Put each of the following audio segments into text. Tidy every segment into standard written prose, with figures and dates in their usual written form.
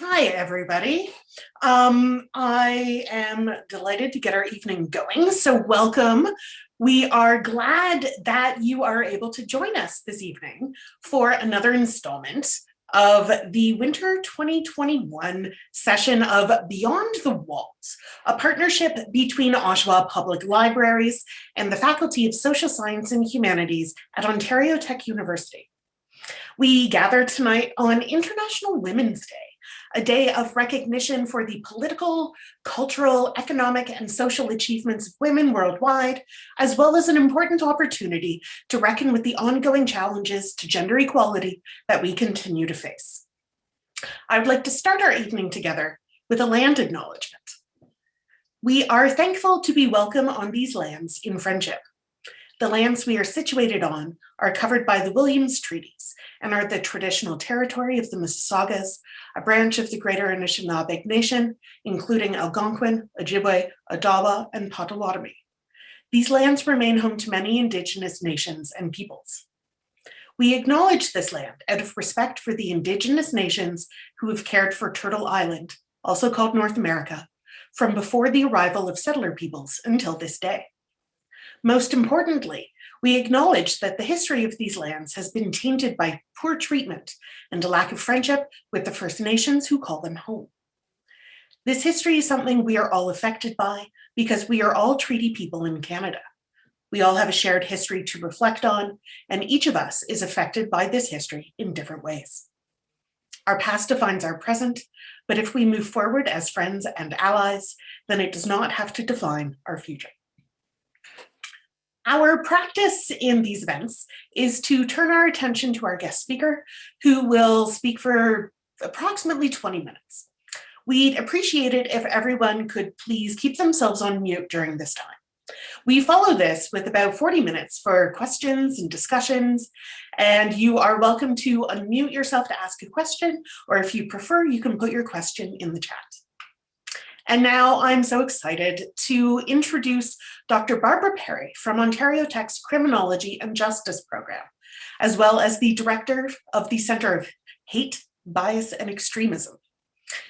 Hi, everybody. I am delighted to get our evening going, so welcome. We are glad that you are able to join us this evening for another installment of the Winter 2021 session of Beyond the Walls, a partnership between Oshawa Public Libraries and the Faculty of Social Science and Humanities at Ontario Tech University. We gather tonight on International Women's Day, a day of recognition for the political, cultural, economic, and social achievements of women worldwide, as well as an important opportunity to reckon with the ongoing challenges to gender equality that we continue to face. I would like to start our evening together with a land acknowledgement. We are thankful to be welcome on these lands in friendship. The lands we are situated on are covered by the Williams Treaties and are the traditional territory of the Mississaugas, a branch of the Greater Anishinaabe Nation, including Algonquin, Ojibwe, Odawa, and Potawatomi. These lands remain home to many Indigenous nations and peoples. We acknowledge this land out of respect for the Indigenous nations who have cared for Turtle Island, also called North America, from before the arrival of settler peoples until this day. Most importantly, we acknowledge that the history of these lands has been tainted by poor treatment and a lack of friendship with the First Nations who call them home. This history is something we are all affected by because we are all treaty people in Canada. We all have a shared history to reflect on, and each of us is affected by this history in different ways. Our past defines our present, but if we move forward as friends and allies, then it does not have to define our future. Our practice in these events is to turn our attention to our guest speaker, who will speak for approximately 20 minutes. We'd appreciate it if everyone could please keep themselves on mute during this time. We follow this with about 40 minutes for questions and discussions, and you are welcome to unmute yourself to ask a question, or if you prefer, you can put your question in the chat. And now I'm so excited to introduce Dr. Barbara Perry from Ontario Tech's Criminology and Justice program, as well as the director of the Centre of Hate, Bias, and Extremism.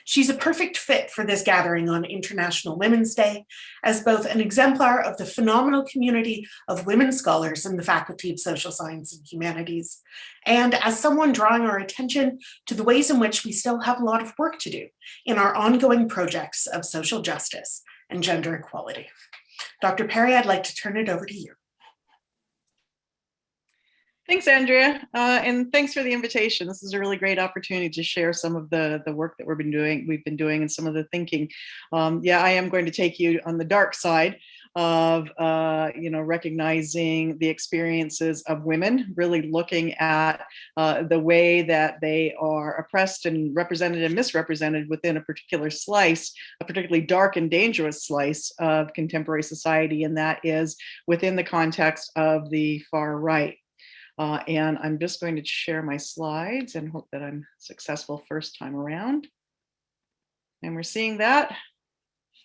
She's a perfect fit for this gathering on International Women's Day as both an exemplar of the phenomenal community of women scholars in the Faculty of Social Science and Humanities, and as someone drawing our attention to the ways in which we still have a lot of work to do in our ongoing projects of social justice and gender equality. Dr. Perry, I'd like to turn it over to you. Thanks, Andrea, and thanks for the invitation. This is a really great opportunity to share some of the work that we've been doing, and some of the thinking. I am going to take you on the dark side of recognizing the experiences of women, really looking at the way that they are oppressed and represented and misrepresented within a particular slice, a particularly dark and dangerous slice of contemporary society, and that is within the context of the far right. And I'm just going to share my slides and hope that I'm successful first time around. And we're seeing that.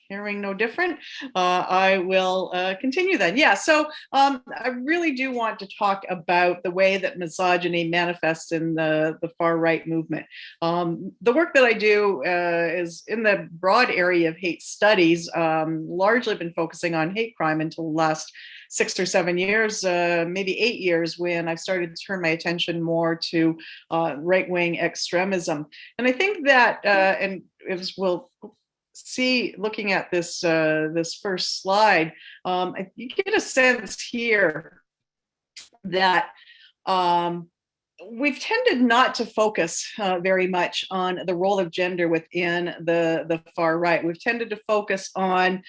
Hearing no different. I will continue then. So I really do want to talk about the way that misogyny manifests in the far right movement. The work that I do is in the broad area of hate studies, largely been focusing on hate crime until the last 6 or 7 years, maybe 8 years, when I've started to turn my attention more to right-wing extremism. And I think that, and we'll see, looking at this this first slide, you get a sense here that we've tended not to focus very much on the role of gender within the far right. We've tended to focus on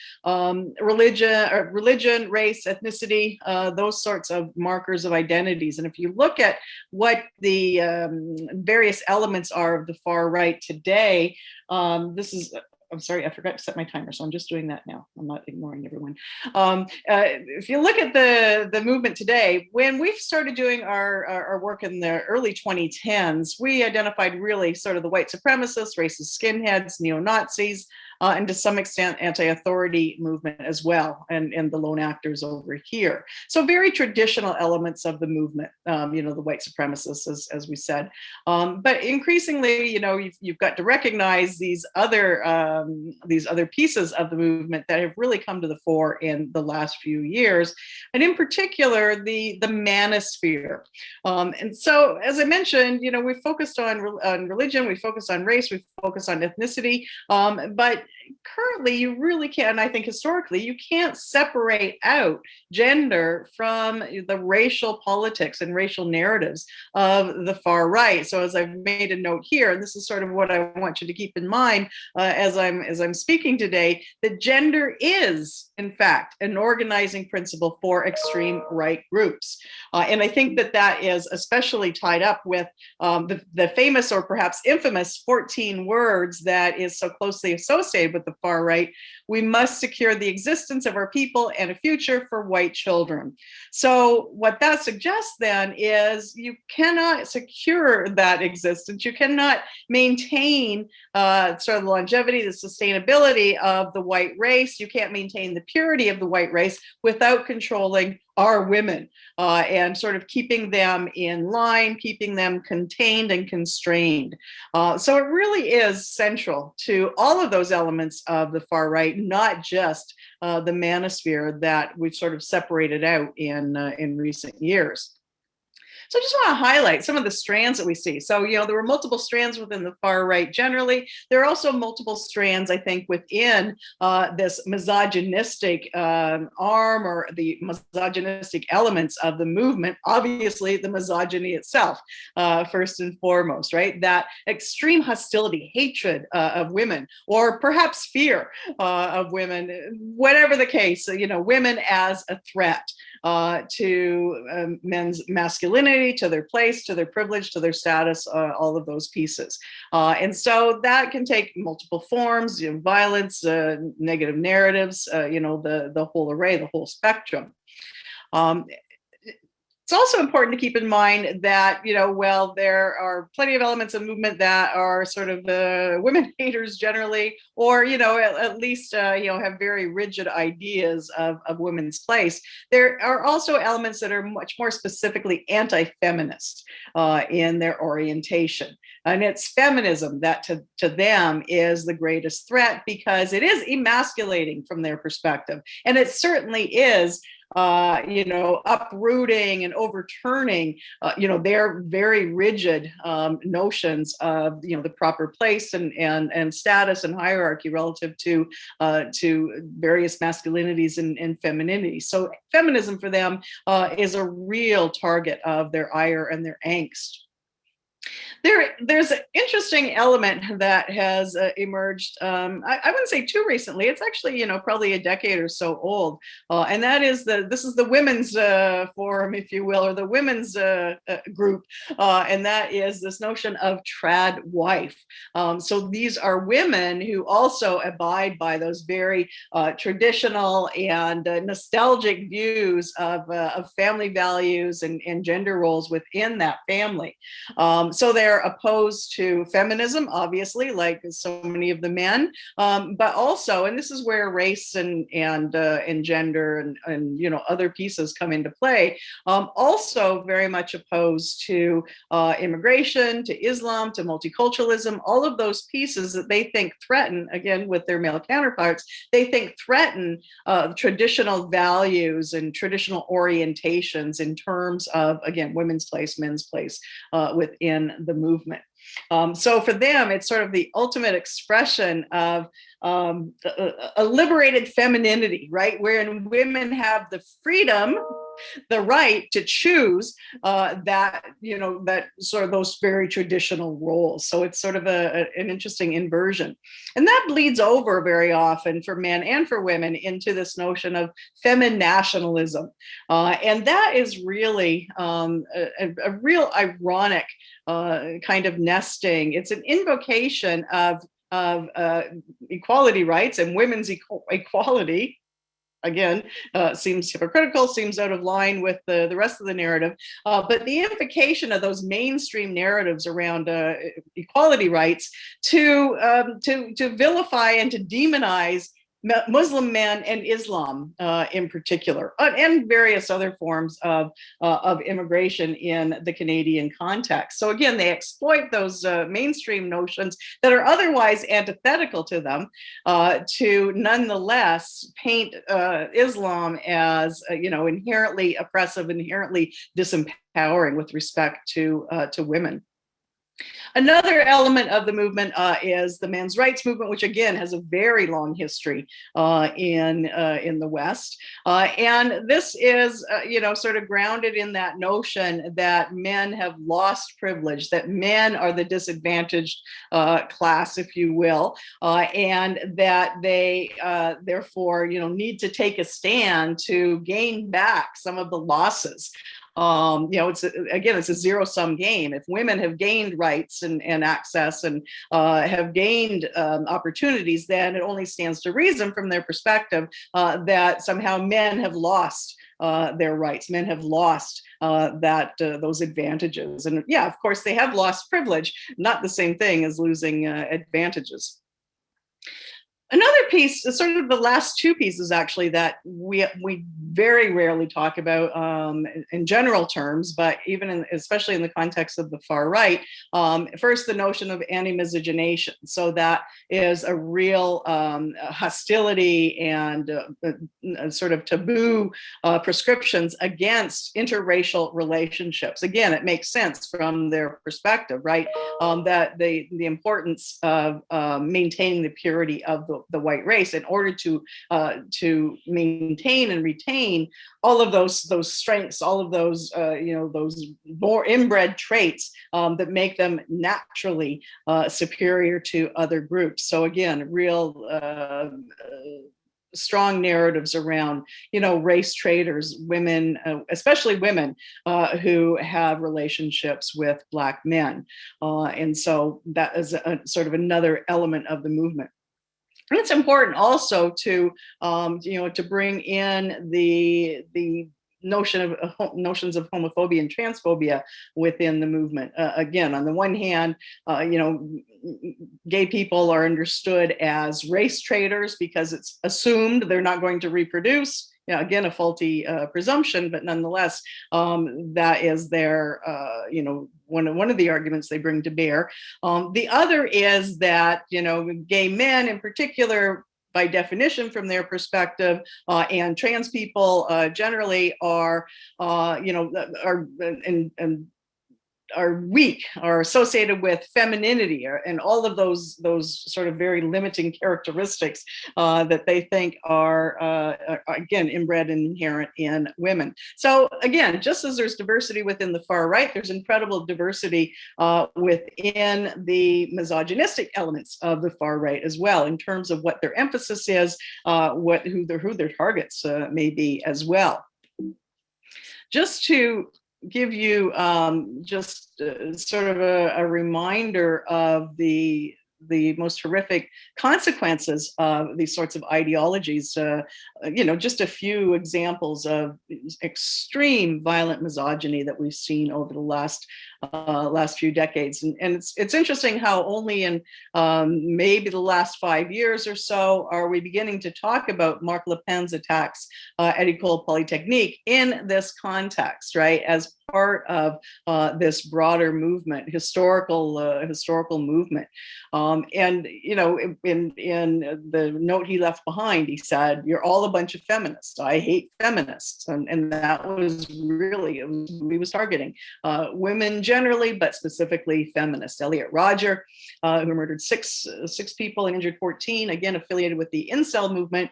religion, race, ethnicity, those sorts of markers of identities. And if you look at what the various elements are of the far right today, this is I'm sorry, I forgot to set my timer, so I'm just doing that now. I'm not ignoring everyone. If you look at the movement today, when we started doing our work in the early 2010s, we identified really sort of the white supremacists, racist skinheads, neo-Nazis, and to some extent anti-authority movement as well, and the lone actors over here. So very traditional elements of the movement, the white supremacists, as we said. But increasingly, you've got to recognize these other pieces of the movement that have really come to the fore in the last few years, and in particular, the manosphere. And so, as I mentioned, we focused on religion, we focused on race, we focused on ethnicity, but currently you really can't, I think historically, you can't separate out gender from the racial politics and racial narratives of the far right. So as I've made a note here, and this is sort of what I want you to keep in mind as I'm speaking today, that gender is, in fact, an organizing principle for extreme right groups. And I think that is especially tied up with the famous, or perhaps infamous, 14 words that is so closely associated with the far right. We must secure the existence of our people and a future for white children. So what that suggests then is you cannot secure that existence. You cannot maintain sort of the longevity, the sustainability of the white race. You can't maintain the purity of the white race without controlling our women and sort of keeping them in line, keeping them contained and constrained. So it really is central to all of those elements of the far right, not just the manosphere that we've sort of separated out in recent years. So I just want to highlight some of the strands that we see. So, there were multiple strands within the far right generally. There are also multiple strands, I think, within this misogynistic arm, or the misogynistic elements of the movement. Obviously, the misogyny itself, first and foremost, right? That extreme hostility, hatred of women, or perhaps fear of women, whatever the case, women as a threat to men's masculinity, to their place, to their privilege, to their status, all of those pieces. And so that can take multiple forms, violence, negative narratives, the whole array, the whole spectrum. It's also important to keep in mind that, while there are plenty of elements of movement that are sort of women haters generally, or, at least, have very rigid ideas of women's place, there are also elements that are much more specifically anti-feminist in their orientation. And it's feminism that to them is the greatest threat, because it is emasculating from their perspective. And it certainly is uprooting and overturning, their very rigid notions of, the proper place and status and hierarchy relative to various masculinities and femininities. So feminism for them is a real target of their ire and their angst. There's an interesting element that has emerged, I wouldn't say too recently. It's actually, probably a decade or so old. And that is this is the women's forum, if you will, or the women's group. And that is this notion of trad wife. So these are women who also abide by those very traditional and nostalgic views of family values and gender roles within that family. So they're opposed to feminism, obviously, like so many of the men, but also, and this is where race and gender and other pieces come into play. Also, very much opposed to immigration, to Islam, to multiculturalism, all of those pieces that they think threaten, again, with their male counterparts, they think threaten traditional values and traditional orientations in terms of, again, women's place, men's place within the movement. So for them, it's sort of the ultimate expression of a liberated femininity, right? Wherein women have the freedom, the right to choose that sort of those very traditional roles. So it's sort of an interesting inversion. And that bleeds over very often for men and for women into this notion of feminationalism. And that is really a real ironic kind of nesting. It's an invocation of equality rights and women's equality, again, seems hypocritical, seems out of line with the rest of the narrative. But the invocation of those mainstream narratives around equality rights to vilify and to demonize Muslim men and Islam in particular, and various other forms of immigration in the Canadian context. So again, they exploit those mainstream notions that are otherwise antithetical to them to nonetheless paint Islam as inherently oppressive, inherently disempowering with respect to women. Another element of the movement is the men's rights movement, which again has a very long history in the West, and this is sort of grounded in that notion that men have lost privilege, that men are the disadvantaged class, if you will, and that they therefore need to take a stand to gain back some of the losses. It's a zero-sum game. If women have gained rights and access and have gained opportunities, then it only stands to reason from their perspective that somehow men have lost their rights. Men have lost those advantages. And yeah, of course, they have lost privilege, not the same thing as losing advantages. Another piece, sort of the last two pieces actually, that we very rarely talk about in general terms, but especially in the context of the far right. First, the notion of anti-miscegenation. So that is a real hostility and sort of taboo prescriptions against interracial relationships. Again, it makes sense from their perspective, right? That the importance of maintaining the purity of the white race in order to maintain and retain all of those strengths, all of those those more inbred traits that make them naturally superior to other groups. So again, real strong narratives around race traders, women, especially women who have relationships with Black men, and so that is sort of another element of the movement. And it's important also to bring in the notions of homophobia and transphobia within the movement. Again, on the one hand, gay people are understood as race traders because it's assumed they're not going to reproduce. Again, a faulty presumption, but nonetheless, that is their, one of the arguments they bring to bear. The other is that, gay men in particular, by definition from their perspective, and trans people generally are weak, are associated with femininity, and all of those sort of very limiting characteristics that they think are again inbred and inherent in women. So again, just as there's diversity within the far right, there's incredible diversity within the misogynistic elements of the far right as well, in terms of what their emphasis is, who their targets may be as well. Just to give you sort of a reminder of the most horrific consequences of these sorts of ideologies. Just a few examples of extreme violent misogyny that we've seen over the last few decades. And it's interesting how only in maybe the last 5 years or so are we beginning to talk about Marc Le Pen's attacks at École Polytechnique in this context, right? As part of this broader movement, historical movement. In the note he left behind, he said, "You're all a bunch of feminists. I hate feminists." And that was really, he was targeting women generally, but specifically feminists. Elliot Rodger, who murdered six people and injured 14, again affiliated with the incel movement,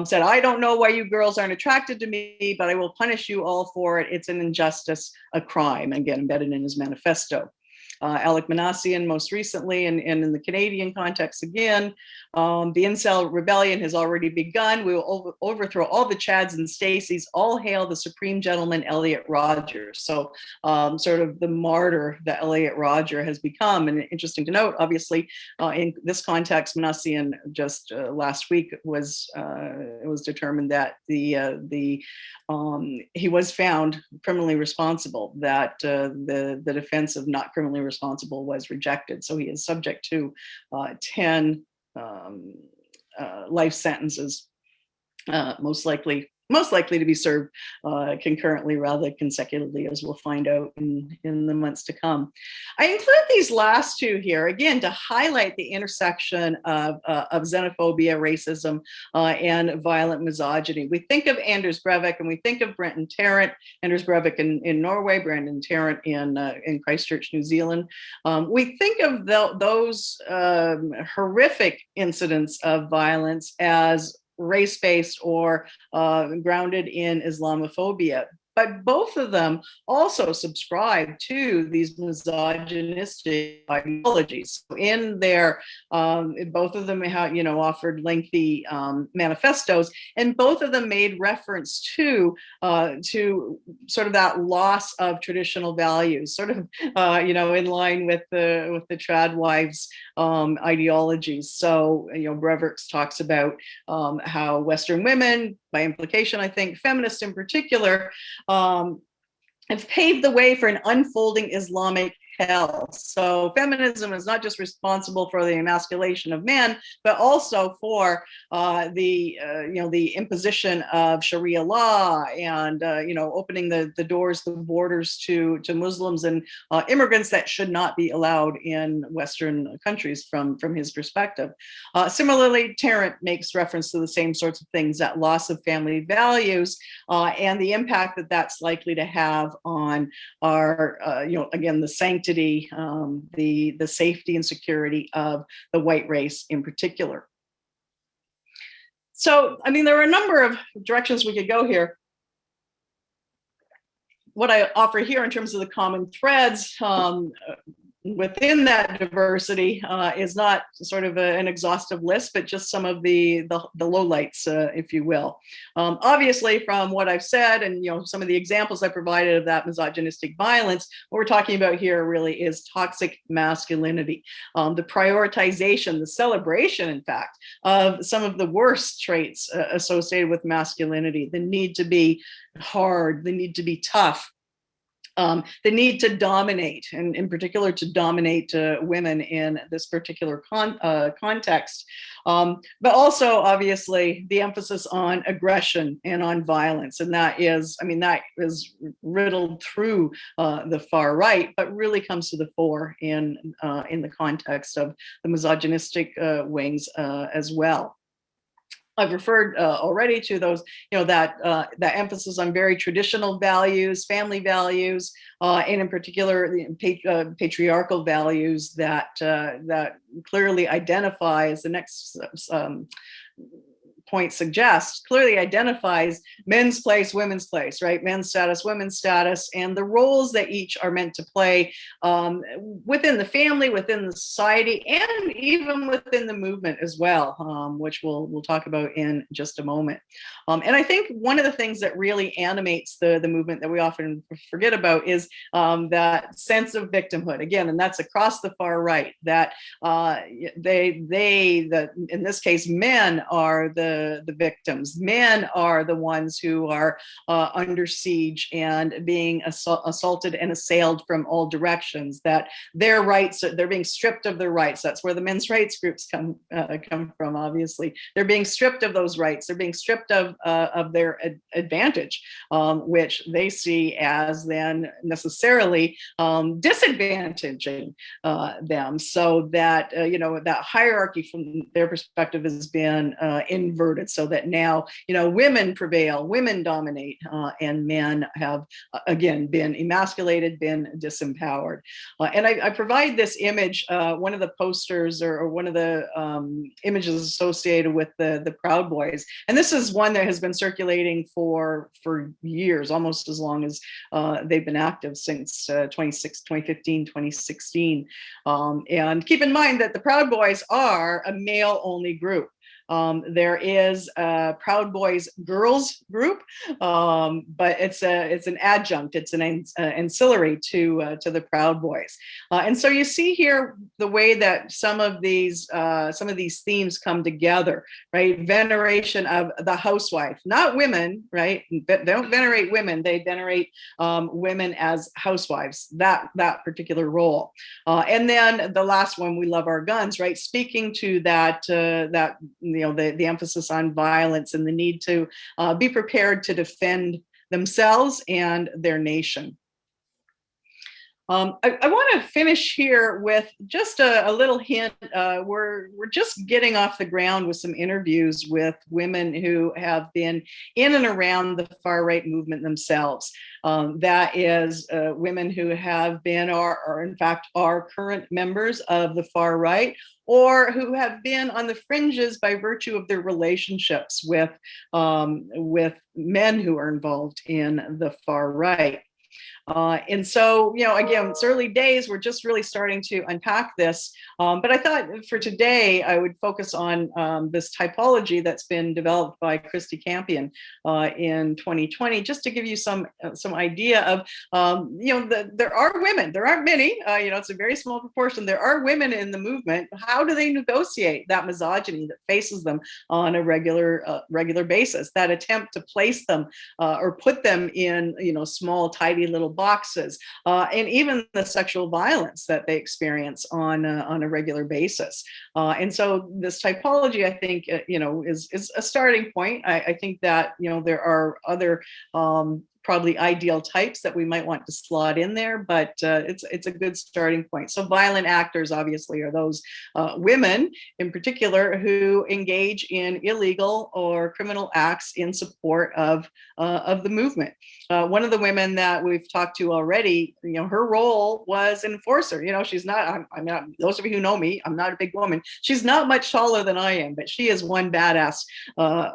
said, "I don't know why you girls aren't attracted to me, but I will punish you all for it. It's an injustice, a crime," again embedded in his manifesto. Alec Manassian most recently, and in the Canadian context again. The incel rebellion has already begun. We will overthrow all the Chads and Stacys. All hail the supreme gentleman, Elliot Rodger. So sort of the martyr that Elliot Rodger has become. And interesting to note, obviously, in this context, Manassian just last week it was determined that he was found criminally responsible, that the defense of not criminally responsible was rejected. So he is subject to 10 life sentences, most likely to be served concurrently rather than consecutively, as we'll find out in the months to come. I include these last two here, again, to highlight the intersection of xenophobia, racism, and violent misogyny. We think of Anders Breivik and we think of Brenton Tarrant, Anders Breivik in Norway, Brenton Tarrant in Christchurch, New Zealand. We think of those horrific incidents of violence as race-based or grounded in Islamophobia. But both of them also subscribe to these misogynistic ideologies. In their, both of them offered lengthy manifestos, and both of them made reference to sort of that loss of traditional values, sort of in line with the trad wives ideologies. So Breivik talks about how Western women, by implication, I think feminists in particular, have paved the way for an unfolding Islamic hell. So feminism is not just responsible for the emasculation of men, but also for the imposition of Sharia law and opening the doors, the borders to Muslims and immigrants that should not be allowed in Western countries from his perspective. Similarly, Tarrant makes reference to the same sorts of things, that loss of family values and the impact that that's likely to have on our, again, the sanctity, the safety and security of the white race in particular. So, I mean, there are a number of directions we could go here. What I offer here in terms of the common threads within that diversity is not sort of an exhaustive list, but just some of the lowlights, if you will. Obviously, from what I've said and some of the examples I provided of that misogynistic violence, what we're talking about here really is toxic masculinity, the prioritization, the celebration, in fact, of some of the worst traits associated with masculinity, the need to be hard, the need to be tough, the need to dominate, and in particular to dominate women in this particular context. But also, obviously, the emphasis on aggression and on violence. And that is riddled through the far right, but really comes to the fore in the context of the misogynistic wings as well. I've referred already to those, that emphasis on very traditional values, family values, and in particular, the patriarchal values that clearly identify, as the next point suggests, clearly identifies men's place, women's place, right? Men's status, women's status, and the roles that each are meant to play within the family, within the society, and even within the movement as well, which we'll talk about in just a moment. And I think one of the things that really animates the movement that we often forget about is that sense of victimhood. Again, and that's across the far right, that in this case, men are the victims. Men are the ones who are under siege and being assaulted and assailed from all directions, that their rights, they're being stripped of their rights. That's where the men's rights groups come from, obviously. They're being stripped of those rights. They're being stripped of their advantage, which they see as then necessarily disadvantaging them. So that, that hierarchy from their perspective has been inverted inverted, so that now, women prevail, women dominate, and men have, again, been emasculated, been disempowered. And I provide this image, one of the posters or one of the images associated with the Proud Boys. And this is one that has been circulating for years, almost as long as they've been active, since 2015, 2016. And keep in mind that the Proud Boys are a male-only group. There is a Proud Boys girls group, but it's an adjunct, it's an ancillary to the Proud Boys. And so you see here the way that some of these themes come together, right? Veneration of the housewife, not women, right? They don't venerate women, they venerate women as housewives, that particular role. And then the last one, we love our guns, right? Speaking to that the emphasis on violence and the need to be prepared to defend themselves and their nation. I want to finish here with just a little hint. We're just getting off the ground with some interviews with women who have been in and around the far right movement themselves. That is women who have been or in fact are current members of the far right, or who have been on the fringes by virtue of their relationships with men who are involved in the far right. And so, again, it's early days. We're just really starting to unpack this. But I thought for today, I would focus on this typology that's been developed by Christy Campion in 2020, just to give you some idea of, there are women. There aren't many. It's a very small proportion. There are women in the movement. How do they negotiate that misogyny that faces them on a regular basis? That attempt to place them or put them in, small, tidy little boxes, and even the sexual violence that they experience on a regular basis. And so this typology, I think, is a starting point. I think that, there are other probably ideal types that we might want to slot in there, but it's a good starting point. So violent actors obviously are those women in particular who engage in illegal or criminal acts in support of the movement. One of the women that we've talked to already, her role was enforcer. She's not, I'm not, those of you who know me, I'm not a big woman. She's not much taller than I am, but she is one badass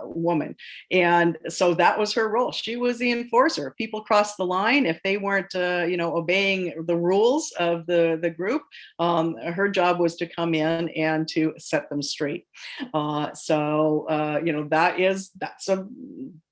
woman. And so that was her role. She was the enforcer. If people crossed the line, if they weren't, obeying the rules of the group, her job was to come in and to set them straight.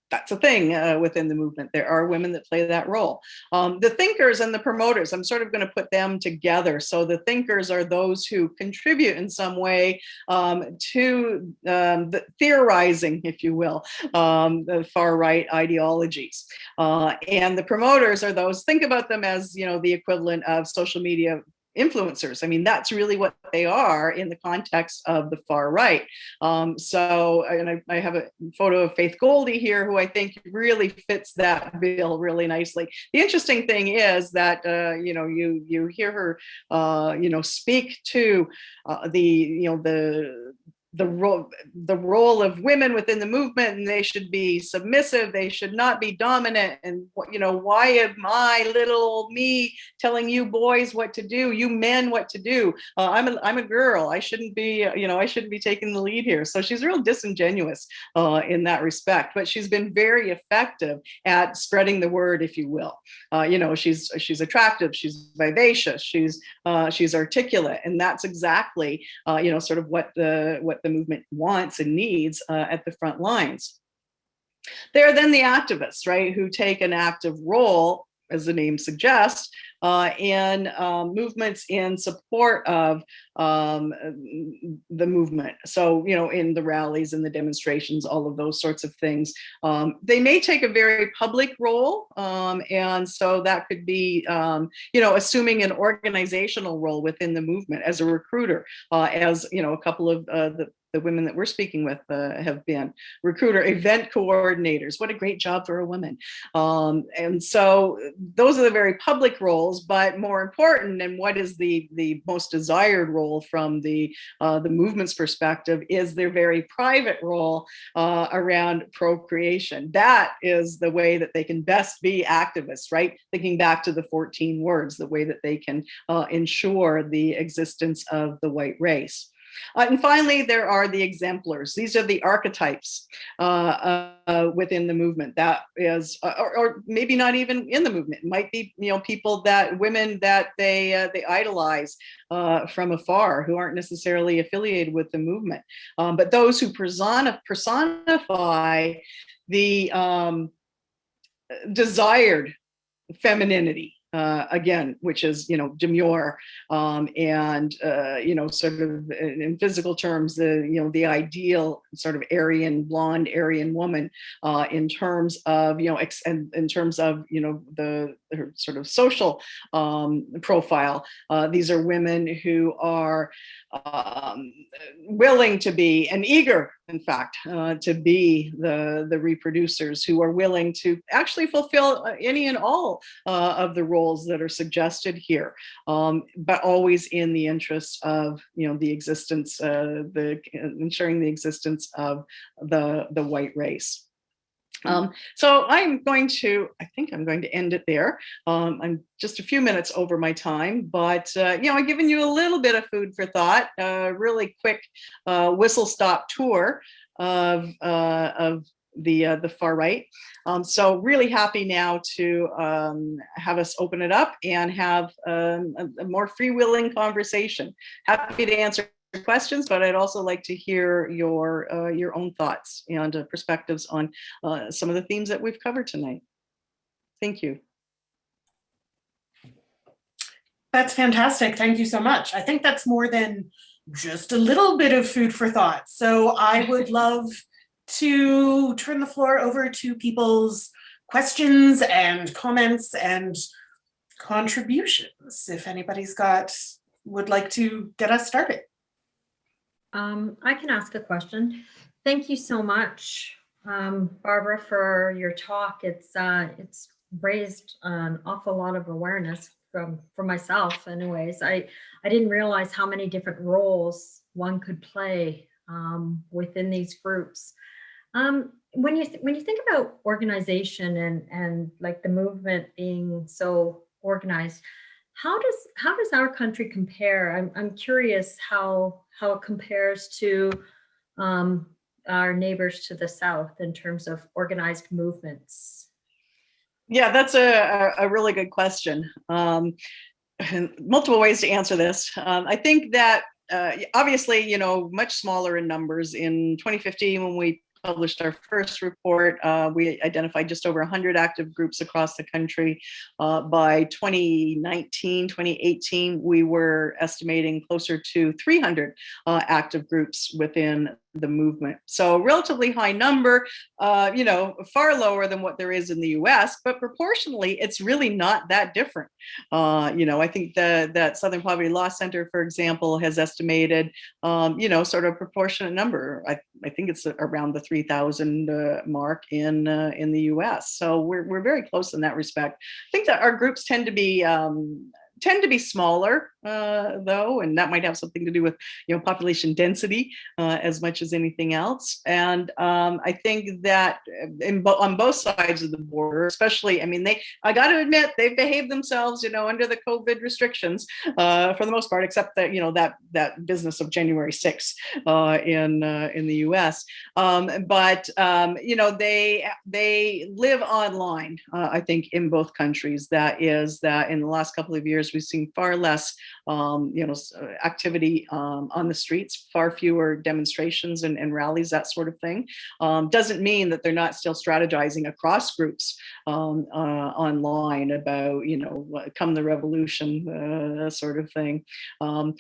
That's a thing within the movement. There are women that play that role. The thinkers and the promoters, I'm sort of going to put them together. So the thinkers are those who contribute in some way to the theorizing, if you will, the far right ideologies. And the promoters are those, think about them as, the equivalent of social media influencers. I mean, that's really what they are in the context of the far right. And I have a photo of Faith Goldie here, who I think really fits that bill really nicely. The interesting thing is that, you hear her, speak to the role of women within the movement, and they should be submissive, they should not be dominant, and why am I, little old me, telling you boys what to do, you men what to do? I'm a girl, I shouldn't be taking the lead here. So she's real disingenuous in that respect, but she's been very effective at spreading the word, if you will. She's attractive, she's vivacious, she's articulate, and that's exactly sort of what the movement wants and needs at the front lines. There are then the activists, right, who take an active role, as the name suggests, in movements in support of the movement. So, in the rallies and the demonstrations, all of those sorts of things. They may take a very public role. And so that could be, assuming an organizational role within the movement as a recruiter, as, a couple of the the women that we're speaking with have been. Recruiter, event coordinators, what a great job for a woman. And so those are the very public roles, but more important, and what is the most desired role from the movement's perspective, is their very private role around procreation. That is the way that they can best be activists, right? Thinking back to the 14 words, the way that they can ensure the existence of the white race. And finally, there are the exemplars. These are the archetypes within the movement. That is, or maybe not even in the movement. It might be, people women that they idolize from afar, who aren't necessarily affiliated with the movement, but those who personify the desired femininity. Again, which is, demure, and, sort of in physical terms, the ideal sort of blonde Aryan woman, in terms of, and in terms of, her sort of social profile. These are women who are willing to be, and eager, in fact, to be the reproducers, who are willing to actually fulfill any and all of the roles that are suggested here, but always in the interests of, the existence, ensuring the existence of the white race. So I think I'm going to end it there. I'm just a few minutes over my time, but I've given you a little bit of food for thought, really quick whistle-stop tour of the far right. So really happy now to have us open it up and have a more freewheeling conversation. Happy to answer questions, but I'd also like to hear your own thoughts and perspectives on some of the themes that we've covered tonight. Thank you. That's fantastic. Thank you so much. I think that's more than just a little bit of food for thought. So I would love to turn the floor over to people's questions and comments and contributions. If anybody's would like to get us started. I can ask a question. Thank you so much, Barbara, for your talk. It's raised an awful lot of awareness for myself. Anyways, I didn't realize how many different roles one could play within these groups. When you think about organization and like the movement being so organized, how does our country compare? I'm curious how it compares to our neighbors to the south in terms of organized movements. Yeah, that's a really good question. Multiple ways to answer this. I think that obviously, much smaller in numbers. In 2015, when we published our first report, we identified just over 100 active groups across the country. By 2019, 2018, we were estimating closer to 300 active groups within the movement. So relatively high number, far lower than what there is in the US, but proportionally, it's really not that different. I think that Southern Poverty Law Center, for example, has estimated, sort of proportionate number. I think it's around the 3,000 mark in the US. So we're very close in that respect. I think that our groups tend to be smaller, though, and that might have something to do with population density as much as anything else. And I think that on both sides of the border, especially, I got to admit, they've behaved themselves, under the COVID restrictions for the most part, except that that business of January 6th in the U.S. But they live online. I think in both countries. That is that in the last couple of years we've seen far less activity on the streets, far fewer demonstrations and rallies, that sort of thing. Doesn't mean that they're not still strategizing across groups online about, come the revolution sort of thing,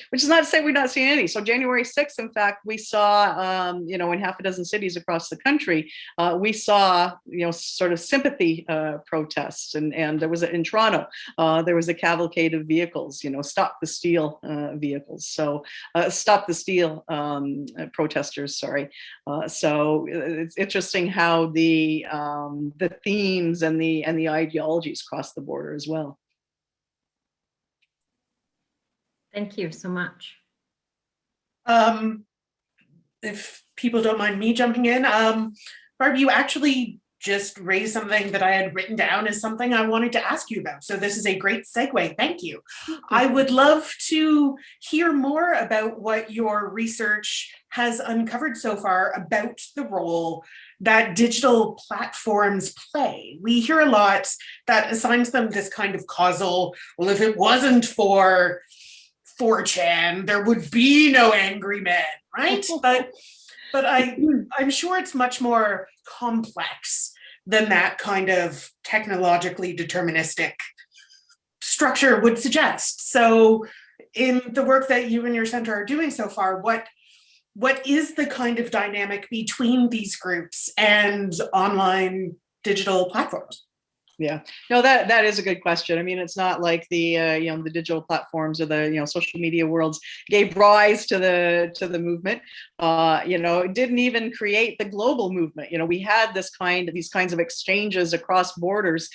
which is not to say we're not seeing any. So January 6th, in fact, we saw, in half a dozen cities across the country, we saw, sort of sympathy protests. And there was in Toronto, there was a cavalcade legislative vehicles, stop the steal vehicles. So stop the steal protesters, sorry. So it's interesting how the themes and the ideologies cross the border as well. Thank you so much. If people don't mind me jumping in, Barb, you actually just raised something that I had written down as something I wanted to ask you about. So this is a great segue. Thank you. I would love to hear more about what your research has uncovered so far about the role that digital platforms play. We hear a lot that assigns them this kind of causal, well, if it wasn't for 4chan, there would be no angry men, right? But I'm sure it's much more complex than that kind of technologically deterministic structure would suggest. So in the work that you and your center are doing so far, what is the kind of dynamic between these groups and online digital platforms? Yeah, no, that is a good question. I mean, it's not like the the digital platforms or the social media worlds gave rise to the movement. It didn't even create the global movement. We had these kinds of exchanges across borders.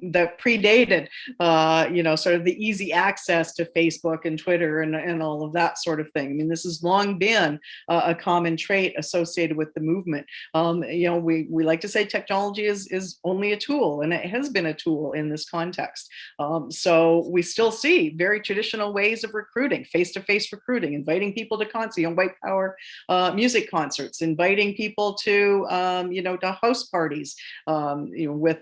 That predated, sort of the easy access to Facebook and Twitter and all of that sort of thing. I mean, this has long been a common trait associated with the movement. We like to say technology is only a tool, and it has been a tool in this context. So we still see very traditional ways of recruiting, face-to-face recruiting, inviting people to concerts, white power music concerts, inviting people to to house parties, with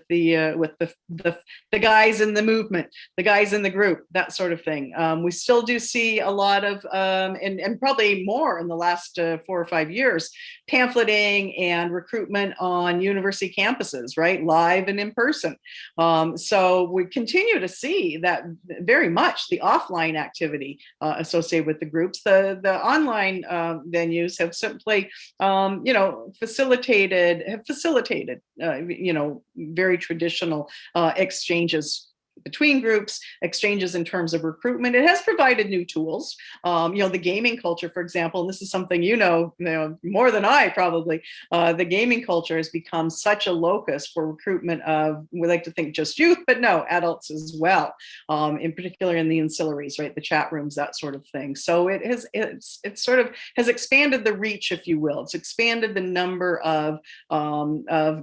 the guys in the movement, the guys in the group, that sort of thing. We still do see a lot of, and probably more in the last 4 or 5 years, pamphleting and recruitment on university campuses, right? Live and in person. So we continue to see that very much the offline activity associated with the groups. The online venues have simply, facilitated very traditional exchanges between groups, exchanges in terms of recruitment. It has provided new tools. The gaming culture, for example, and this is something more than I probably, the gaming culture has become such a locus for recruitment of, we like to think just youth, but no, adults as well, in particular in the ancillaries, right? The chat rooms, that sort of thing. So it sort of has expanded the reach, if you will. It's expanded the number of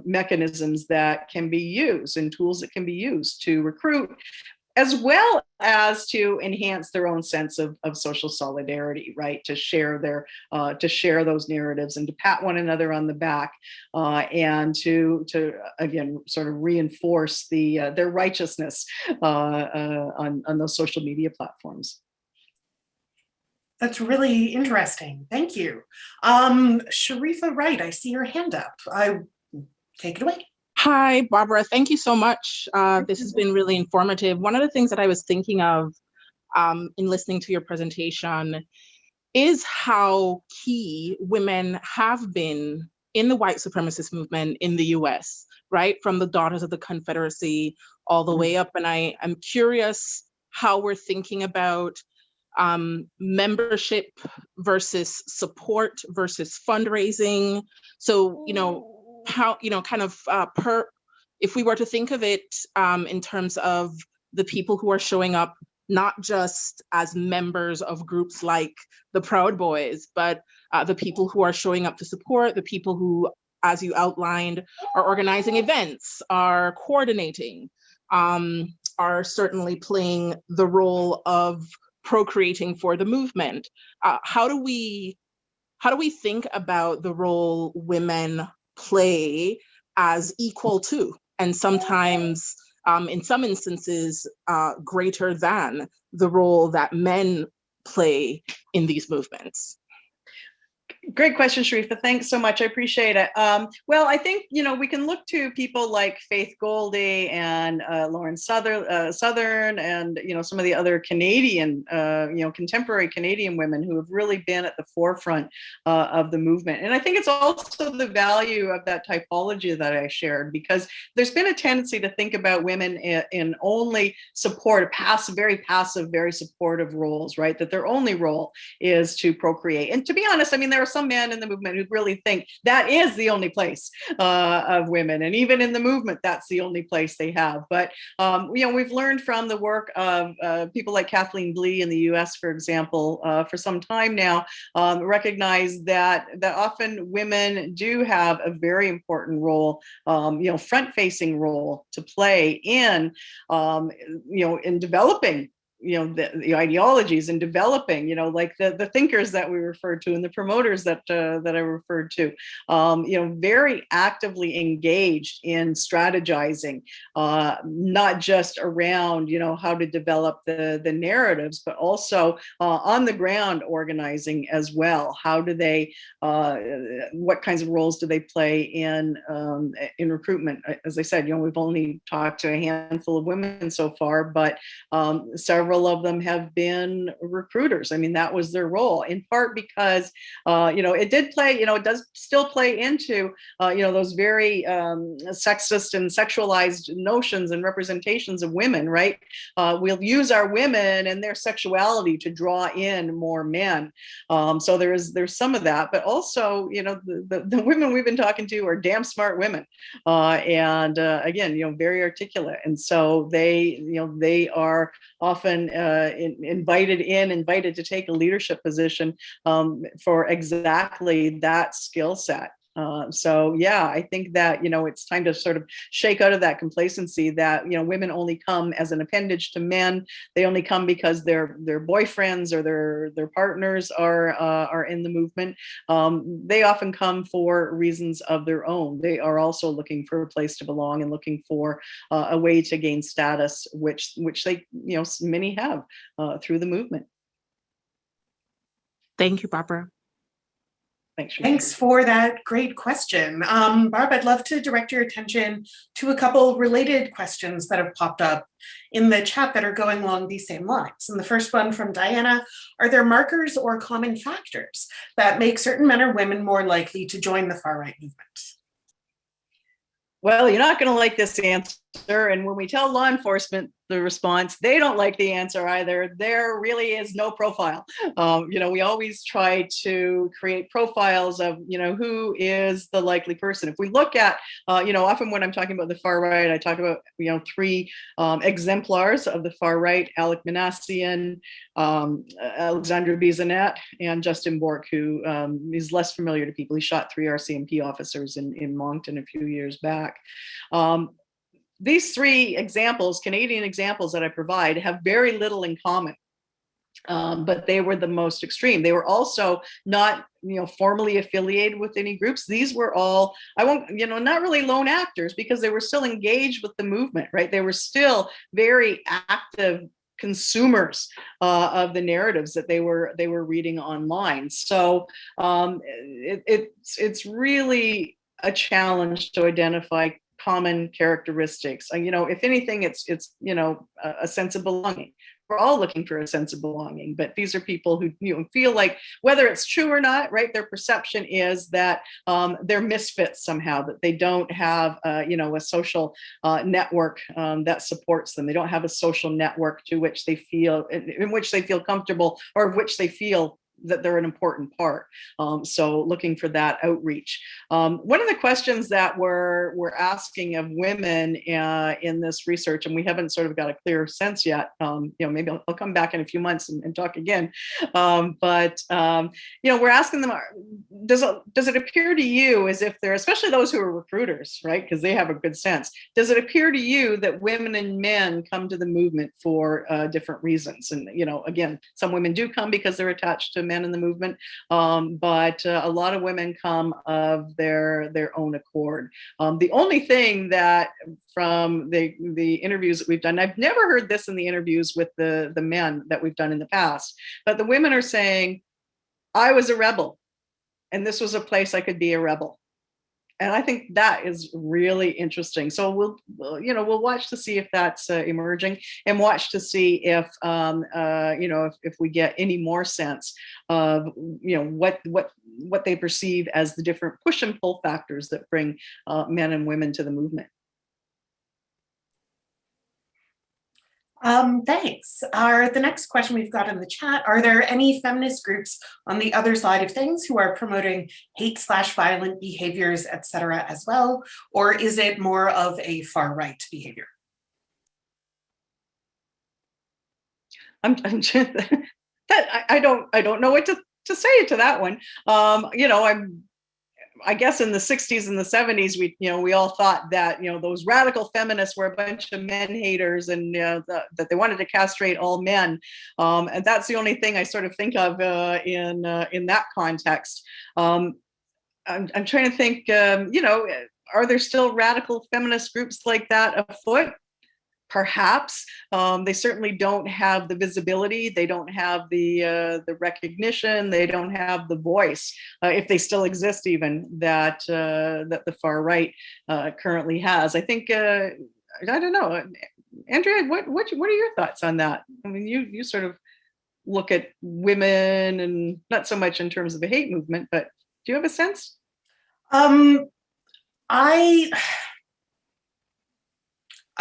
mechanisms that can be used and tools that can be used to recruit, as well as to enhance their own sense of social solidarity, right? To share those narratives and to pat one another on the back, and to again sort of reinforce their righteousness on those social media platforms. That's really interesting. Thank you. Sharifa Wright, I see your hand up. Take it away. Hi, Barbara. Thank you so much. This has been really informative. One of the things that I was thinking of in listening to your presentation is how key women have been in the white supremacist movement in the US, right? From the Daughters of the Confederacy all the way up. And I'm curious how we're thinking about membership versus support versus fundraising. So, how, if we were to think of it in terms of the people who are showing up, not just as members of groups like the Proud Boys, but the people who are showing up to support, the people who, as you outlined, are organizing events, are coordinating, are certainly playing the role of procreating for the movement. How do we think about the role women play as equal to, and sometimes in some instances greater than, the role that men play in these movements? Great question, Sharifa. Thanks so much. I appreciate it. Well, I think, we can look to people like Faith Goldie and Lauren Southern and, some of the other Canadian, contemporary Canadian women who have really been at the forefront of the movement. And I think it's also the value of that typology that I shared, because there's been a tendency to think about women in only support, very passive, very supportive roles, right? That their only role is to procreate. And to be honest, I mean, there are some men in the movement who really think that is the only place of women. And even in the movement, that's the only place they have. But, we've learned from the work of people like Kathleen Blee in the US, for example, for some time now, recognize that often women do have a very important role, front-facing role to play in, in developing the ideologies and developing, like the thinkers that we referred to and the promoters that I referred to, very actively engaged in strategizing, not just around, how to develop the narratives, but also on the ground organizing as well. How do they, what kinds of roles do they play in recruitment? As I said, we've only talked to a handful of women so far, but several of them have been recruiters. I mean, that was their role, in part because, it did play, it does still play into, those very sexist and sexualized notions and representations of women, right? We'll use our women and their sexuality to draw in more men. So there's some of that, but also, the women we've been talking to are damn smart women. And again, very articulate. And so they are often invited to take a leadership position for exactly that skill set. So yeah, I think that, it's time to sort of shake out of that complacency that, women only come as an appendage to men. They only come because their boyfriends or their partners are in the movement. They often come for reasons of their own. They are also looking for a place to belong and looking for a way to gain status, which they, many have through the movement. Thank you, Barbara. Thanks for that great question. Barb, I'd love to direct your attention to a couple related questions that have popped up in the chat that are going along these same lines. And the first one from Diana: are there markers or common factors that make certain men or women more likely to join the far-right movement? Well, you're not going to like this answer. And when we tell law enforcement the response, they don't like the answer either. There really is no profile. We always try to create profiles of, who is the likely person. If we look at, often when I'm talking about the far right, I talk about, three exemplars of the far right: Alec Minassian, Alexandra Bizanet, and Justin Bork, who is less familiar to people. He shot 3 RCMP officers in Moncton a few years back. These 3 examples, Canadian examples that I provide, have very little in common, but they were the most extreme. They were also not, formally affiliated with any groups. These were all, not really lone actors, because they were still engaged with the movement, right? They were still very active consumers of the narratives that they were reading online. So it's really a challenge to identify common characteristics. If anything, it's a sense of belonging. We're all looking for a sense of belonging, but these are people who feel like, whether it's true or not, right, their perception is that they're misfits somehow, that they don't have a social network that supports them. They don't have a social network in which they feel comfortable, or of which they feel that they're an important part. So looking for that outreach. One of the questions that we're asking of women in this research, and we haven't sort of got a clear sense yet, maybe I'll come back in a few months and talk again. But we're asking them, does it appear to you as if they're, especially those who are recruiters, right? Because they have a good sense. Does it appear to you that women and men come to the movement for different reasons? And, again, some women do come because they're attached to men in the movement, but a lot of women come of their own accord. The only thing that from the interviews that we've done, I've never heard this in the interviews with the men that we've done in the past, but the women are saying, I was a rebel. and this was a place I could be a rebel. And I think that is really interesting. So we'll watch to see if that's emerging, and watch to see if if we get any more sense of what they perceive as the different push and pull factors that bring men and women to the movement. Thanks. The next question we've got in the chat: are there any feminist groups on the other side of things who are promoting hate/violent behaviors, etc. as well? Or is it more of a far right behavior? I don't know what to say to that one. I guess in the 60s and the 70s, we all thought that, those radical feminists were a bunch of men haters, and that they wanted to castrate all men. And that's the only thing I sort of think of in that context. I'm trying to think, are there still radical feminist groups like that afoot? Perhaps. They certainly don't have the visibility. They don't have the recognition. They don't have the voice, if they still exist, even that the far right currently has. I think I don't know, Andrea. What are your thoughts on that? I mean, you sort of look at women, and not so much in terms of a hate movement, but do you have a sense?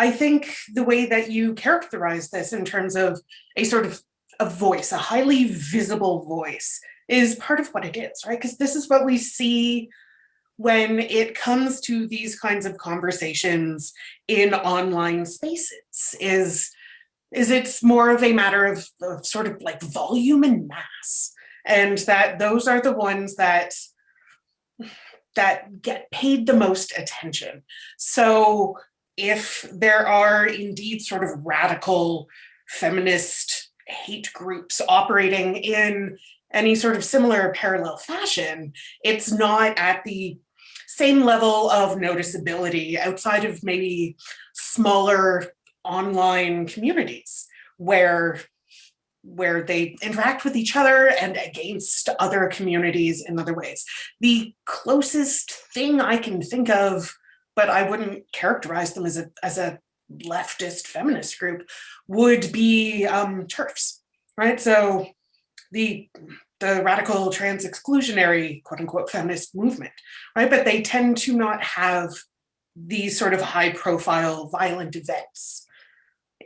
I think the way that you characterize this in terms of a sort of a voice, a highly visible voice, is part of what it is, right? Because this is what we see when it comes to these kinds of conversations in online spaces, is it's more of a matter of sort of like volume and mass, and that those are the ones that get paid the most attention. So if there are indeed sort of radical feminist hate groups operating in any sort of similar parallel fashion, it's not at the same level of noticeability outside of maybe smaller online communities where they interact with each other and against other communities in other ways. The closest thing I can think of, but I wouldn't characterize them as a leftist feminist group, would be TERFs, right? So the radical trans exclusionary, quote unquote, feminist movement, right? But they tend to not have these sort of high profile violent events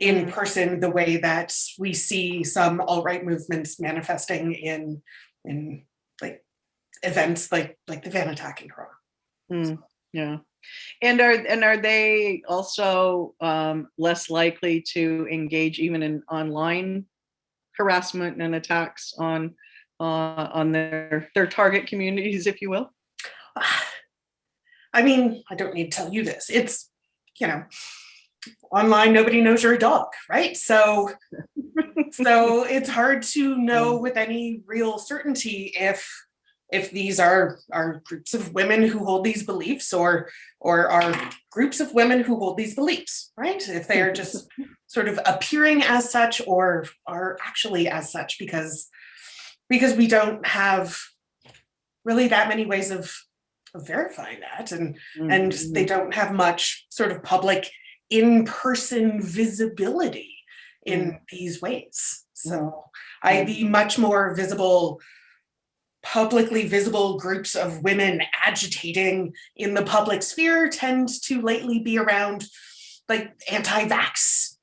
in person the way that we see some alt-right movements manifesting in like events like the van attack in Toronto. Yeah. And are they also less likely to engage even in online harassment and attacks on their target communities, if you will? I mean, I don't need to tell you this. It's, online, nobody knows you're a dog, right? So it's hard to know with any real certainty if these are groups of women who hold these beliefs or are groups of women who hold these beliefs, right? If they are just sort of appearing as such or are actually as such, because we don't have really that many ways of verifying that, and they don't have much sort of public in-person visibility in these ways. So the much more visible, publicly visible groups of women agitating in the public sphere tend to lately be around like anti-vax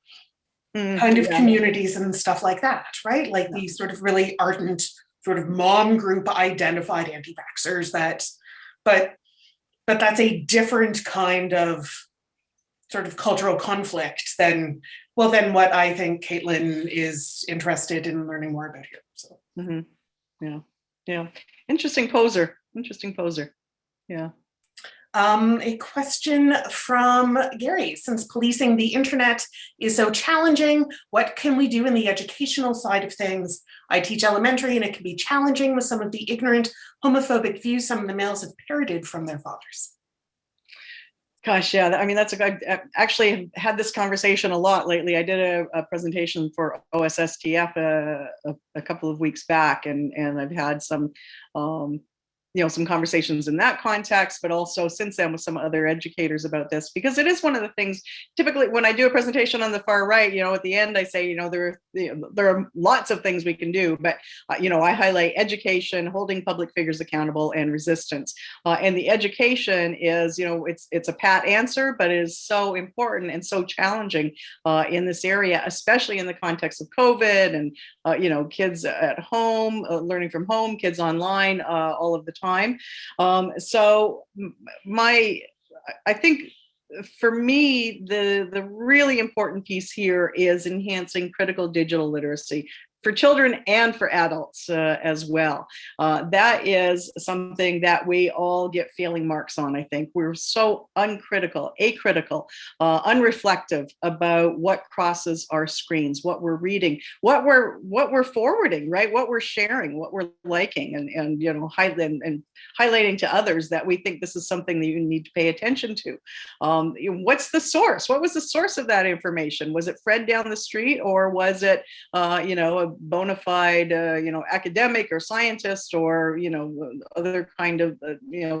kind of communities and stuff like that, right? Like these sort of really ardent sort of mom group identified anti-vaxxers but that's a different kind of sort of cultural conflict than what I think Caitlin is interested in learning more about here. So yeah. Interesting poser. Yeah. A question from Gary: since policing the internet is so challenging, what can we do in the educational side of things? I teach elementary, and it can be challenging with some of the ignorant homophobic views some of the males have parroted from their fathers. Gosh, yeah. I mean, I actually had this conversation a lot lately. I did a presentation for OSSTF a couple of weeks back, and I've had some some conversations in that context, but also since then with some other educators about this, because it is one of the things, typically when I do a presentation on the far right, at the end I say, there are lots of things we can do, but, I highlight education, holding public figures accountable, and resistance. And the education is, it's a pat answer, but it is so important and so challenging in this area, especially in the context of COVID and, kids at home, learning from home, kids online, all of the time. So I think for me, the really important piece here is enhancing critical digital literacy for children and for adults as well. That is something that we all get failing marks on, I think. We're so uncritical, acritical, unreflective about what crosses our screens, what we're reading, what we're forwarding, right? What we're sharing, what we're liking, and highlighting to others that we think this is something that you need to pay attention to. What's the source? What was the source of that information? Was it Fred down the street, or was it a bona fide, academic or scientist, or other kind of,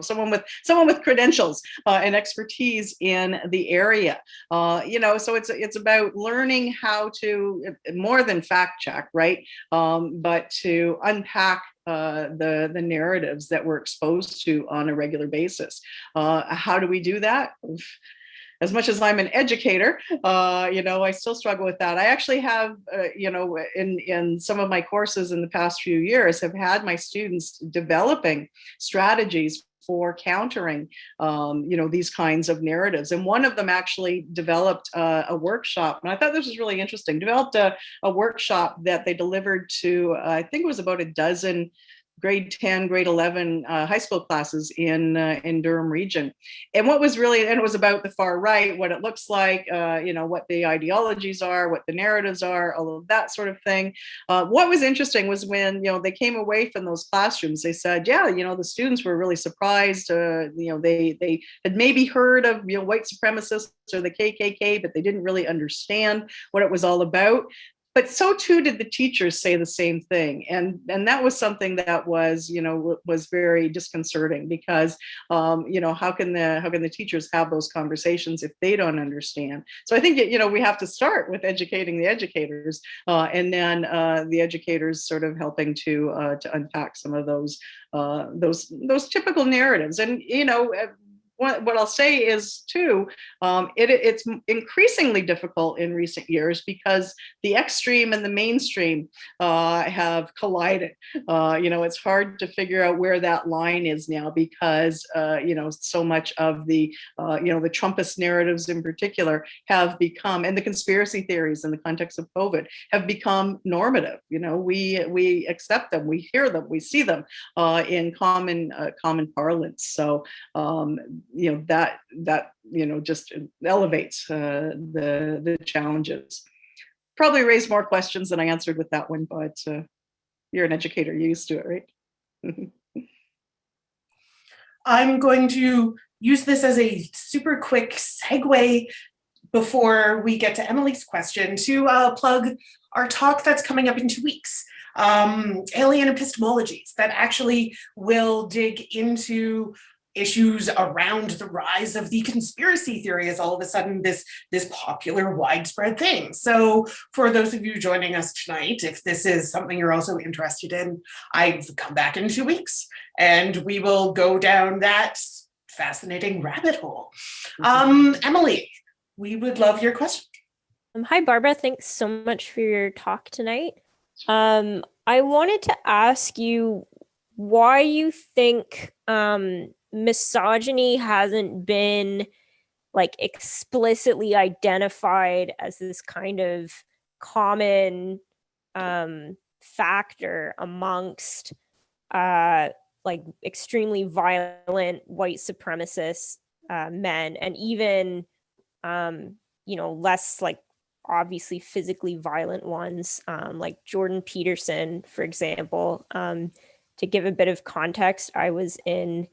someone with credentials and expertise in the area. So it's about learning how to, more than fact check, right? But to unpack the narratives that we're exposed to on a regular basis. How do we do that? As much as I'm an educator, I still struggle with that. I actually have, in some of my courses in the past few years, have had my students developing strategies for countering, these kinds of narratives. And one of them actually developed a workshop, and I thought this was really interesting, developed a workshop that they delivered to, I think it was about a dozen grade 10, grade 11 high school classes in Durham region. And what was really, and it was about the far right, what it looks like, what the ideologies are, what the narratives are, all of that sort of thing. What was interesting was when, they came away from those classrooms, they said, yeah, the students were really surprised. They had maybe heard of, white supremacists or the KKK, but they didn't really understand what it was all about. But so too did the teachers say the same thing, and that was something that was was very disconcerting, because how can the teachers have those conversations if they don't understand? So I think we have to start with educating the educators, and then the educators sort of helping to unpack some of those typical narratives. And what I'll say is too, it's increasingly difficult in recent years because the extreme and the mainstream have collided. It's hard to figure out where that line is now, because so much of the the Trumpist narratives in particular have become, and the conspiracy theories in the context of COVID have become normative. We accept them, we hear them, we see them in common parlance. So that just elevates the challenges. Probably raised more questions than I answered with that one, but you're an educator, you're used to it, right? I'm going to use this as a super quick segue before we get to Emily's question to plug our talk that's coming up in 2 weeks. Alien epistemologies, that actually will dig into issues around the rise of the conspiracy theory as all of a sudden this popular widespread thing. So for those of you joining us tonight, if this is something you're also interested in, I've come back in 2 weeks and we will go down that fascinating rabbit hole. Emily, we would love your question. Hi, Barbara. Thanks so much for your talk tonight. I wanted to ask you why you think misogyny hasn't been explicitly identified as this kind of common factor amongst extremely violent white supremacist men, and even less obviously physically violent ones, like Jordan Peterson, for example. To give a bit of context, I was in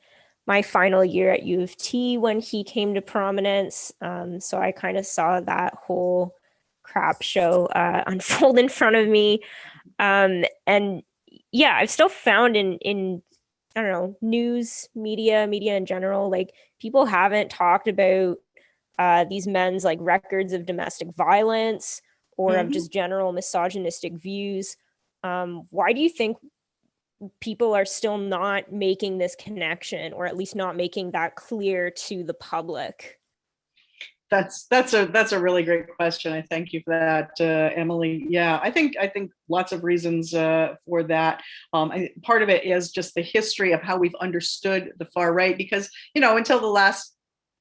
my final year at U of T when he came to prominence. So I kind of saw that whole crap show unfold in front of me. And yeah, I've still found in I don't know, news, media in general, like people haven't talked about these men's like records of domestic violence or of just general misogynistic views. Why do you think people are still not making this connection, or at least not making that clear to the public? That's a really great question. I thank you for that, Emily. Yeah, I think lots of reasons for that. Part of it is just the history of how we've understood the far right, because until the last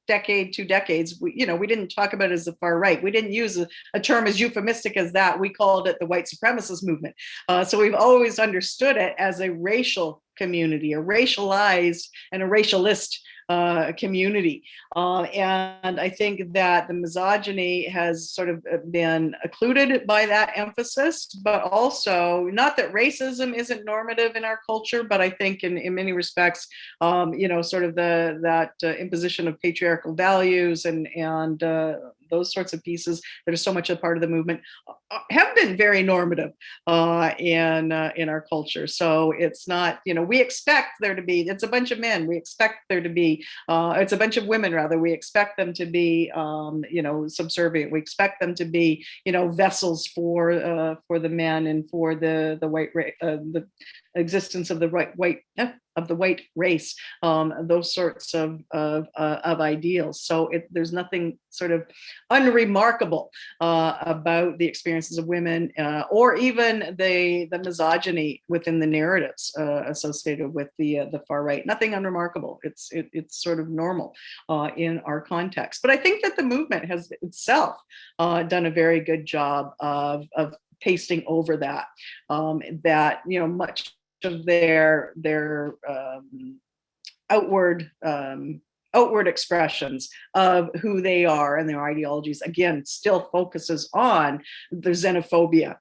decade, 2 decades, we didn't talk about it as the far right. We didn't use a term as euphemistic as that. We called it the white supremacist movement. So we've always understood it as a racial community, a racialized and a racialist community. And I think that the misogyny has sort of been occluded by that emphasis, but also not that racism isn't normative in our culture, but I think in many respects, sort of that imposition of patriarchal values and those sorts of pieces that are so much a part of the movement have been very normative in our culture. So it's not, we expect there to be, it's a bunch of men, we expect there to be, it's a bunch of women rather, we expect them to be, subservient, we expect them to be, vessels for the men and for the white, the existence of the white race, those sorts of ideals. So there's nothing sort of unremarkable about the experiences of women, or even the misogyny within the narratives associated with the far right. Nothing unremarkable. It's sort of normal in our context. But I think that the movement has itself done a very good job of pasting over that. Much of their outward expressions of who they are and their ideologies, again, still focuses on the xenophobia.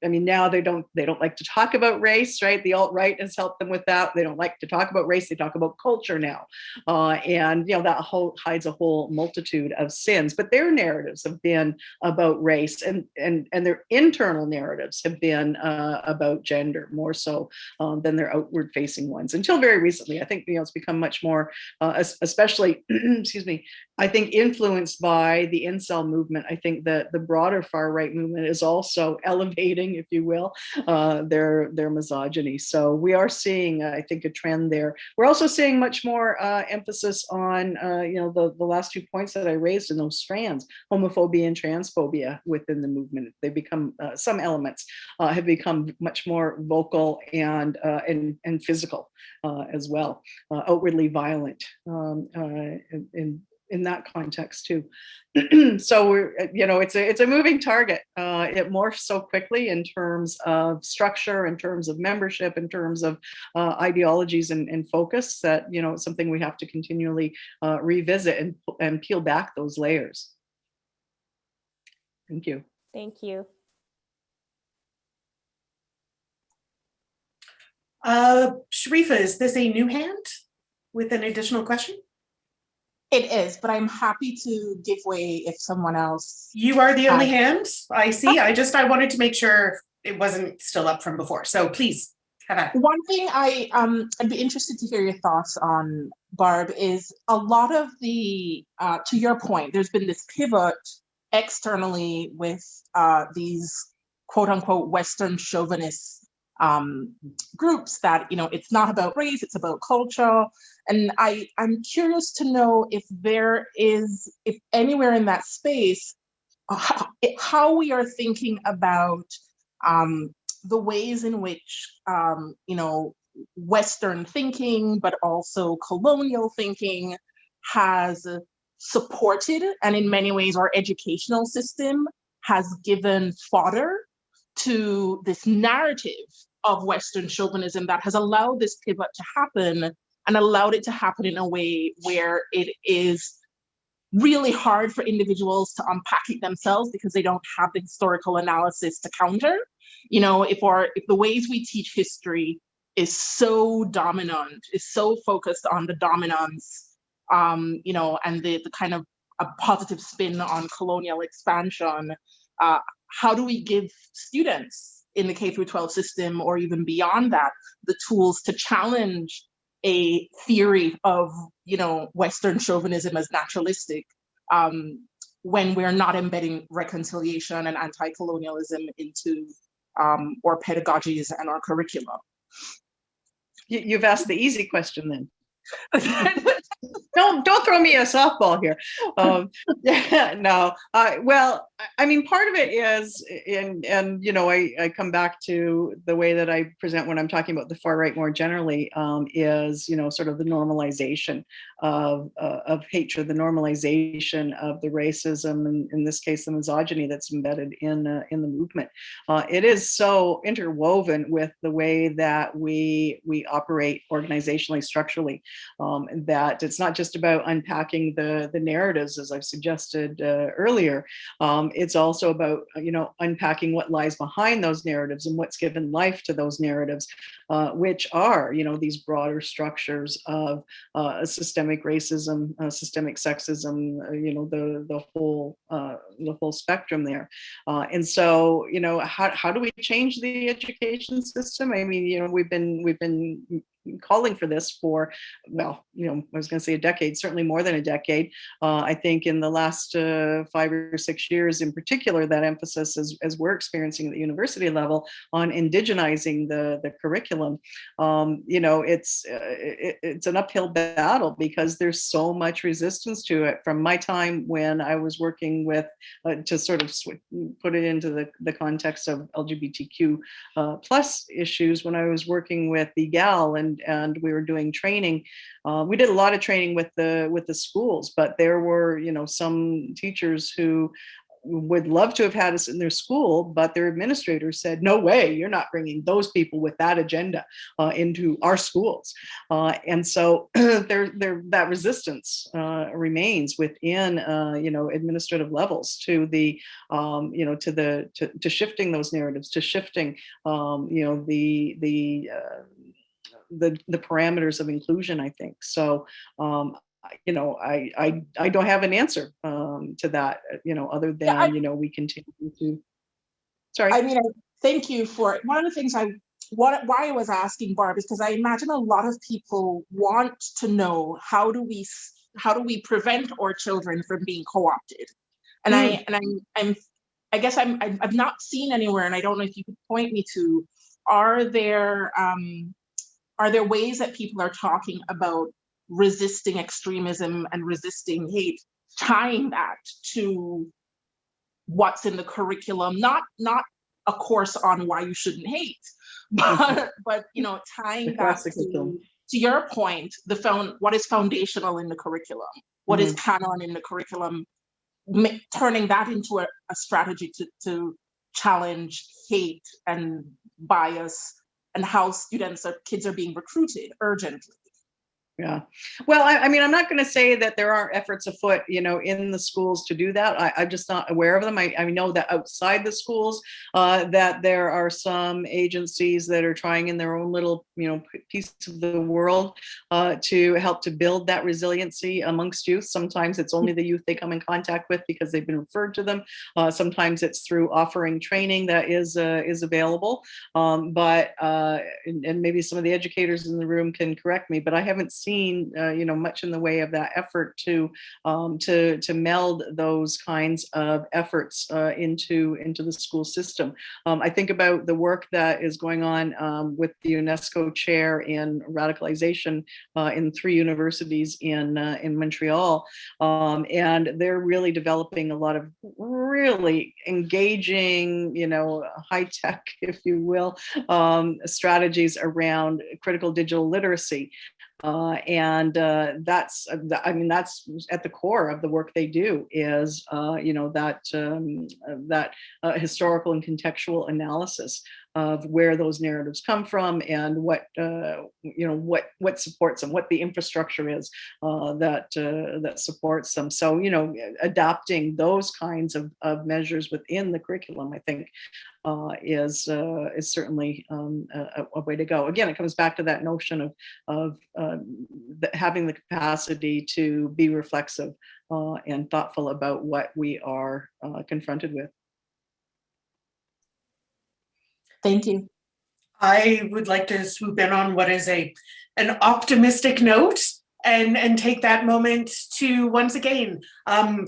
Now they don't like to talk about race, right? The alt-right has helped them with that. They don't like to talk about race. They talk about culture now. That hides a whole multitude of sins, but their narratives have been about race, and their internal narratives have been about gender more so than their outward facing ones until very recently. I think, it's become much more, especially, excuse me, I think influenced by the incel movement. I think that the broader far right movement is also elevating, if you will, their misogyny. So we are seeing, I think, a trend there. We're also seeing much more emphasis on, the last 2 points that I raised in those strands, homophobia and transphobia within the movement. They become, some elements have become much more vocal and physical as well, outwardly violent in that context too. So it's a moving target. It morphs so quickly in terms of structure, in terms of membership, in terms of ideologies and focus, that it's something we have to continually revisit and peel back those layers. Thank you. Thank you. Sharifa, is this a new hand with an additional question? It is, but I'm happy to give way if someone else. You are the only hand I see. I wanted to make sure it wasn't still up from before. So please have at it. One thing I'd be interested to hear your thoughts on, Barb, is a lot of the, to your point, there's been this pivot externally with these quote unquote Western chauvinist groups that, it's not about race, it's about culture. And I'm curious to know if anywhere in that space, how we are thinking about the ways in which, Western thinking, but also colonial thinking has supported, and in many ways our educational system has given fodder to this narrative of Western chauvinism that has allowed this pivot to happen, and allowed it to happen in a way where it is really hard for individuals to unpack it themselves because they don't have the historical analysis to counter. If the ways we teach history is so dominant, is so focused on the dominance, and the kind of a positive spin on colonial expansion, how do we give students in the K through 12 system, or even beyond that, the tools to challenge a theory of, Western chauvinism as naturalistic, when we're not embedding reconciliation and anti-colonialism into our pedagogies and our curriculum. You've asked the easy question then. Don't throw me a softball here. No. Well, I mean, part of it is, and I come back to the way that I present when I'm talking about the far right more generally, is sort of the normalization of hatred, the normalization of the racism, and in this case, the misogyny that's embedded in the movement. It is so interwoven with the way that we operate organizationally, structurally, that it's not just about unpacking the narratives, as I've suggested earlier. It's also about unpacking what lies behind those narratives and what's given life to those narratives, which are these broader structures of systemic racism, systemic sexism, the whole spectrum there. And so how do we change the education system? I mean, we've been calling for this for, well, I was going to say a decade, certainly more than a decade. I think in the last 5 or 6 years in particular, that emphasis, as we're experiencing at the university level, on indigenizing the curriculum, it's an uphill battle because there's so much resistance to it. From my time when I was working with, to sort of put it into the context of LGBTQ plus issues, when I was working with the GAL and we were doing training. We did a lot of training with the schools, but there were some teachers who would love to have had us in their school, but their administrators said, no way, you're not bringing those people with that agenda into our schools. And so that resistance remains within administrative levels to the to shifting those narratives, to shifting the parameters of inclusion, I think. So, I don't have an answer to that, other than, we continue to, sorry. I mean, thank you for, one of the things why I was asking Barb is because I imagine a lot of people want to know, how do we prevent our children from being co-opted? And I guess I've not seen anywhere, and I don't know if you could point me to, are there ways that people are talking about resisting extremism and resisting hate, tying that to what's in the curriculum, not a course on why you shouldn't hate, but tying that to your point, what is foundational in the curriculum, what is canon in the curriculum, turning that into a strategy to challenge hate and bias, and how kids are being recruited urgently. Yeah. Well, I mean, I'm not going to say that there aren't efforts afoot, in the schools to do that. I'm just not aware of them. I know that outside the schools, that there are some agencies that are trying in their own little, piece of the world to help to build that resiliency amongst youth. Sometimes it's only the youth they come in contact with because they've been referred to them. Sometimes it's through offering training that is available. But maybe some of the educators in the room can correct me, but I haven't seen much in the way of that effort to meld those kinds of efforts into the school system. I think about the work that is going on with the UNESCO chair in radicalization in 3 universities in Montreal, and they're really developing a lot of really engaging, high tech, if you will, strategies around critical digital literacy. And that's at the core of the work they do, is that historical and contextual analysis of where those narratives come from and what supports them, what the infrastructure is that supports them. So adopting those kinds of measures within the curriculum, I think, is certainly a way to go. Again, it comes back to that notion of having the capacity to be reflexive and thoughtful about what we are confronted with. Thank you. I would like to swoop in on what is an optimistic note and take that moment to once again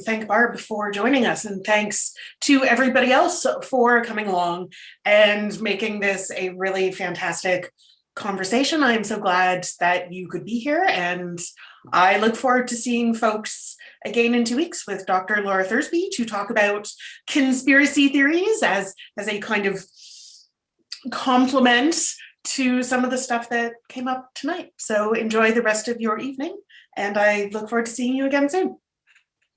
thank Barb for joining us, and thanks to everybody else for coming along and making this a really fantastic conversation. I'm so glad that you could be here, and I look forward to seeing folks again in 2 weeks with Dr. Laura Thursby to talk about conspiracy theories as a kind of complement to some of the stuff that came up tonight. So enjoy the rest of your evening, and I look forward to seeing you again soon.